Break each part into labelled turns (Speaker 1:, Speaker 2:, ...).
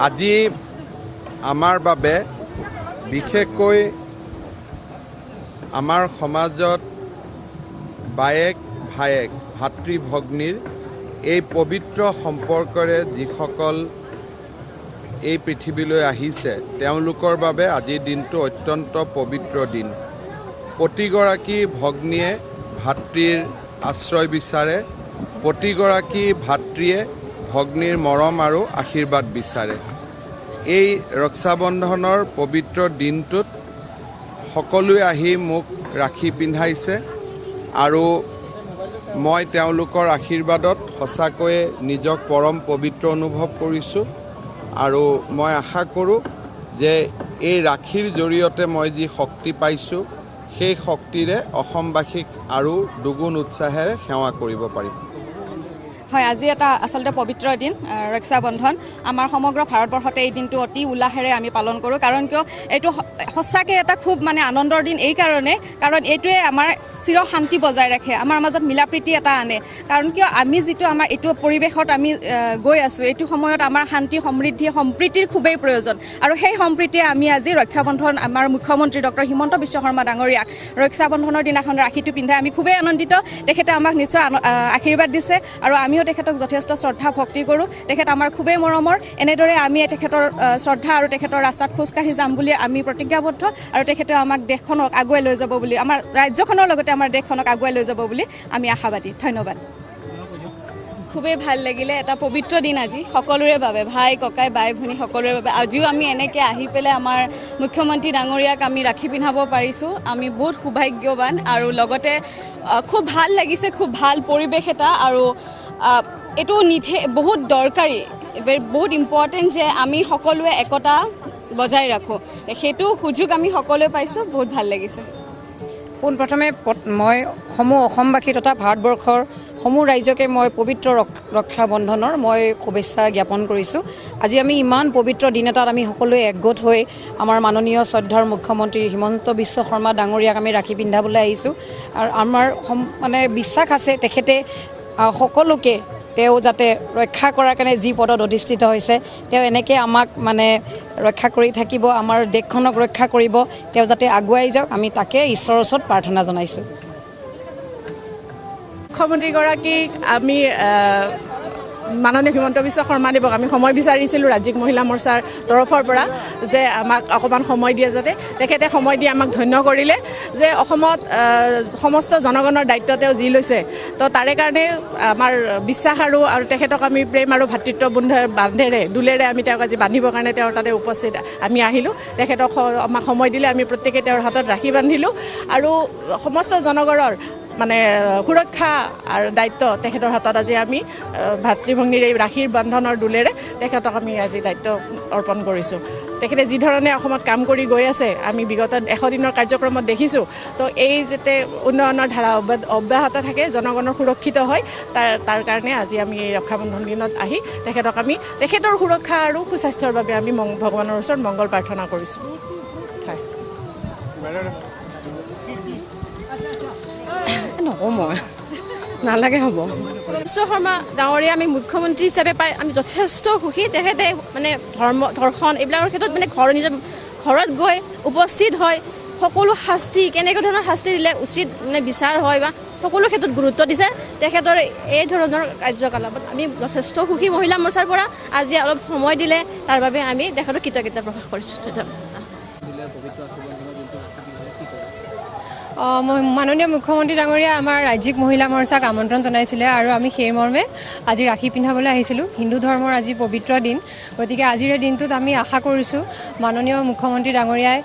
Speaker 1: আজি আমাৰ বাবে বিশেষকৈ আমাৰ সমাজত বায়েক ভায়েক ভাতৃ ভগ্নীৰ এই পবিত্ৰ সম্পৰ্কৰে যিসকল এই পৃথিৱীলৈ আহিছে তেওঁলোকৰ বাবে আজিৰ দিনটো অত্যন্ত পবিত্ৰ দিন। প্ৰতিগৰাকী ভগ্নীয়ে ভাতৃৰ আশ্ৰয় বিচাৰে, প্ৰতিগৰাকী ভাতৃয়ে ভগ্নীৰ মৰম আৰু আশীৰ্বাদ বিচাৰে। এই ৰক্ষাবন্ধনৰ পবিত্ৰ দিনটোত সকলোৱে আহি মোক ৰাখি পিন্ধাইছে আৰু মই তেওঁলোকৰ আশীৰ্বাদত সঁচাকৈয়ে নিজক পৰম পবিত্ৰ অনুভৱ কৰিছোঁ আৰু মই আশা কৰোঁ যে এই ৰাখীৰ জৰিয়তে মই যি শক্তি পাইছোঁ সেই শক্তিৰে অসমবাসীক আৰু দুগুণ উৎসাহেৰে সেৱা কৰিব পাৰিম।
Speaker 2: হয়, আজি এটা আচলতে পবিত্ৰ দিন ৰক্ষাবন্ধন। আমাৰ সমগ্ৰ ভাৰতবৰ্ষতে এই দিনটো অতি উল্লাসেৰে আমি পালন কৰোঁ। কাৰণ কিয় এইটো সঁচাকৈ এটা খুব আনন্দৰ দিন এই কাৰণে, কাৰণ এইটোৱে আমাৰ চিৰ শান্তি বজাই ৰাখে, আমাৰ মাজত মিলাপ্ৰীতি এটা আনে। কাৰণ কিয় আমি যিটো আমাৰ এইটো পৰিৱেশত আমি গৈ আছোঁ, এইটো সময়ত আমাৰ শান্তি সমৃদ্ধি সম্প্ৰীতিৰ খুবেই প্ৰয়োজন। আৰু সেই সম্প্ৰীতিয়ে আমি আজি ৰক্ষাবন্ধন আমাৰ মুখ্যমন্ত্ৰী ডক্টৰ হিমন্ত বিশ্ব শৰ্মা ডাঙৰীয়াক ৰক্ষাবন্ধনৰ দিনাখন ৰাখীটো পিন্ধাই আমি খুবেই আনন্দিত। তেখেতে আমাক নিশ্চয় আশীৰ্বাদ দিছে আৰু আমিও তেখেতক যথেষ্ট শ্ৰদ্ধা ভক্তি কৰোঁ। তেখেত আমাৰ খুবেই মৰমৰ। এনেদৰে আমি তেখেতৰ শ্ৰদ্ধা আৰু তেখেতৰ ৰাস্তাত খোজকাঢ়ি যাম বুলি আমি প্ৰতিজ্ঞাবদ্ধ আৰু তেখেতে আমাক দেশখনক আগুৱাই লৈ যাব বুলি, আমাৰ ৰাজ্যখনৰ লগতে আমাৰ দেশখনক আগুৱাই লৈ যাব বুলি আমি আশাবাদী। ধন্যবাদ। খুবেই ভাল লাগিলে, এটা পবিত্ৰ দিন আজি সকলোৰে বাবে, ভাই ককাই বাই ভনী সকলোৰে বাবে। আজিও আমি এনেকৈ আহি পেলাই আমাৰ মুখ্যমন্ত্ৰী ডাঙৰীয়াক আমি ৰাখি পিন্ধাব পাৰিছোঁ, আমি বহুত সৌভাগ্যৱান। আৰু লগতে খুব ভাল লাগিছে, খুব ভাল পৰিৱেশ এটা। আৰু এইটো বহুত দৰকাৰী, বহুত ইম্পৰ্টেণ্ট যে আমি সকলোৱে একতা বজাই ৰাখোঁ। সেইটো সুযোগ আমি সকলোৱে পাইছোঁ, বহুত ভাল লাগিছে।
Speaker 3: পোনপ্ৰথমে মই সমূহ অসমবাসী তথা ভাৰতবৰ্ষৰ সমূহ ৰাইজকে মই পবিত্ৰ ৰক্ষাবন্ধনৰ মই শুভেচ্ছা জ্ঞাপন কৰিছোঁ। আজি আমি ইমান পবিত্ৰ দিন এটাত আমি সকলোৱে একগোট হৈ আমাৰ মাননীয় শ্ৰদ্ধাৰ মুখ্যমন্ত্ৰী হিমন্ত বিশ্ব শৰ্মা ডাঙৰীয়াক আমি ৰাখি পিন্ধাবলৈ আহিছোঁ। আৰু আমাৰ বিশ্বাস আছে তেখেতে সকলোকে তেওঁ যাতে ৰক্ষা কৰাৰ কাৰণে যি পদত অধিষ্ঠিত হৈছে, তেওঁ এনেকৈ আমাক ৰক্ষা কৰি থাকিব, আমাৰ দেশখনক ৰক্ষা কৰিব, তেওঁ যাতে আগুৱাই যাওক, আমি তাকে ঈশ্বৰৰ ওচৰত প্ৰাৰ্থনা জনাইছোঁ।
Speaker 4: মুখ্যমন্ত্ৰীগৰাকীক আমি মাননীয় হিমন্ত বিশ্ব শৰ্মাদেৱক আমি সময় বিচাৰিছিলোঁ ৰাজ্যিক মহিলা মৰ্চাৰ তৰফৰ পৰা, যে আমাক অকণমান সময় দিয়ে, যাতে তেখেতে সময় দি আমাক ধন্য কৰিলে যে অসমত সমস্ত জনগণৰ দায়িত্ব তেওঁ যি লৈছে, তো তাৰে কাৰণে আমাৰ বিশ্বাস আৰু তেখেতক আমি প্ৰেম আৰু ভাতৃত্ব দোলেৰে আমি তেওঁক আজি বান্ধিবৰ কাৰণে তেওঁৰ তাতে উপস্থিত আমি আহিলোঁ। তেখেতক আমাক সময় দিলে, আমি প্ৰত্যেকে তেওঁৰ হাতত ৰাখি বান্ধিলোঁ আৰু সমস্ত জনগণৰ সুৰক্ষা আৰু দায়িত্ব তেখেতৰ হাতত আজি আমি ভাতৃভগ্নীৰ এই ৰাখীৰ বন্ধনৰ দোলেৰে তেখেতক আমি আজি দায়িত্ব অৰ্পণ কৰিছোঁ। তেখেতে যি ধৰণে অসমত কাম কৰি গৈ আছে, আমি বিগত 100 দিনৰ কাৰ্যক্ৰমত দেখিছোঁ, তো এই যাতে উন্নয়নৰ ধাৰা অব্যাহত থাকে, জনগণৰ সুৰক্ষিত হয়, তাৰ কাৰণে আজি আমি এই ৰক্ষাবন্ধন দিনত আহি তেখেতক আমি তেখেতৰ সুৰক্ষা আৰু সুস্বাস্থ্যৰ বাবে আমি ভগৱানৰ ওচৰত মংগল প্ৰাৰ্থনা কৰিছোঁ। হয়,
Speaker 3: নকওঁ মই, নালাগে হ'ব।
Speaker 5: বিশ্ব শৰ্মা ডাঙৰীয়া আমি মুখ্যমন্ত্ৰী হিচাপে পাই আমি যথেষ্ট সুখী। তেখেতে ধৰ্ষণ এইবিলাকৰ ক্ষেত্ৰত নিজৰ ঘৰত গৈ উপস্থিত হয়, সকলো শাস্তি কেনেকুৱা ধৰণৰ শাস্তি দিলে উচিত বিচাৰ হয় বা সকলো ক্ষেত্ৰত গুৰুত্ব দিছে। তেখেতৰ এই ধৰণৰ কাৰ্যকলাপত আমি যথেষ্ট সুখী। মহিলা মৰ্চাৰ পৰা আজি অলপ সময় দিলে, তাৰ বাবে আমি তেখেতক কৃতজ্ঞতা প্ৰকাশ কৰিছোঁ।
Speaker 6: মাননীয় মুখ্যমন্ত্ৰী ডাঙৰীয়া আমাৰ ৰাজ্যিক মহিলা মৰ্চাক আমন্ত্ৰণ জনাইছিলে আৰু আমি সেই মৰ্মে আজি ৰাখি পিন্ধাবলৈ আহিছিলোঁ। হিন্দু ধৰ্মৰ আজি পবিত্ৰ দিন, গতিকে আজিৰ দিনটোত আমি আশা কৰিছোঁ মাননীয় মুখ্যমন্ত্ৰী ডাঙৰীয়াই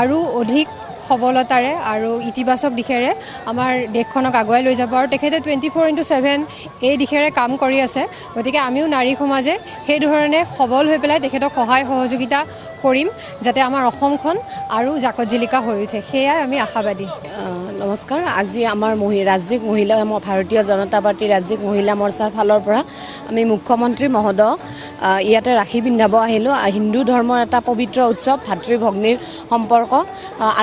Speaker 6: আৰু অধিক সবলতাৰে আৰু ইতিবাচক দিশেৰে আমাৰ দেশখনক আগুৱাই লৈ যাব আৰু তেখেতে 24/7 এই দিশেৰে কাম কৰি আছে। গতিকে আমিও নাৰী সমাজে সেই ধৰণে সবল হৈ পেলাই তেখেতক সহায় সহযোগিতা কৰিম, যাতে আমাৰ অসমখন আৰু জাকত জিলিকা হৈ উঠে, সেয়াই আমি আশাবাদী।
Speaker 3: নমস্কাৰ। আজি আমাৰ ৰাজ্যিক মহিলা ভাৰতীয় জনতা পাৰ্টীৰ ৰাজ্যিক মহিলা মৰ্চাৰ ফালৰ পৰা আমি মুখ্যমন্ত্ৰী মহোদয়ক ইয়াতে ৰাখি পিন্ধাব আহিলোঁ। হিন্দু ধৰ্মৰ এটা পবিত্ৰ উৎসৱ, ভাতৃ ভগ্নীৰ সম্পৰ্ক।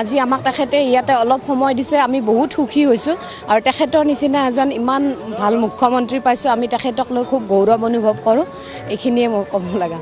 Speaker 3: আজি আমাক তেখেতে ইয়াতে অলপ সময় দিছে, আমি বহুত সুখী হৈছোঁ আৰু তেখেতৰ নিচিনা এজন ইমান ভাল মুখ্যমন্ত্ৰী পাইছোঁ, আমি তেখেতক লৈ খুব গৌৰৱ অনুভৱ কৰোঁ। এইখিনিয়ে মোৰ ক'ব লগা।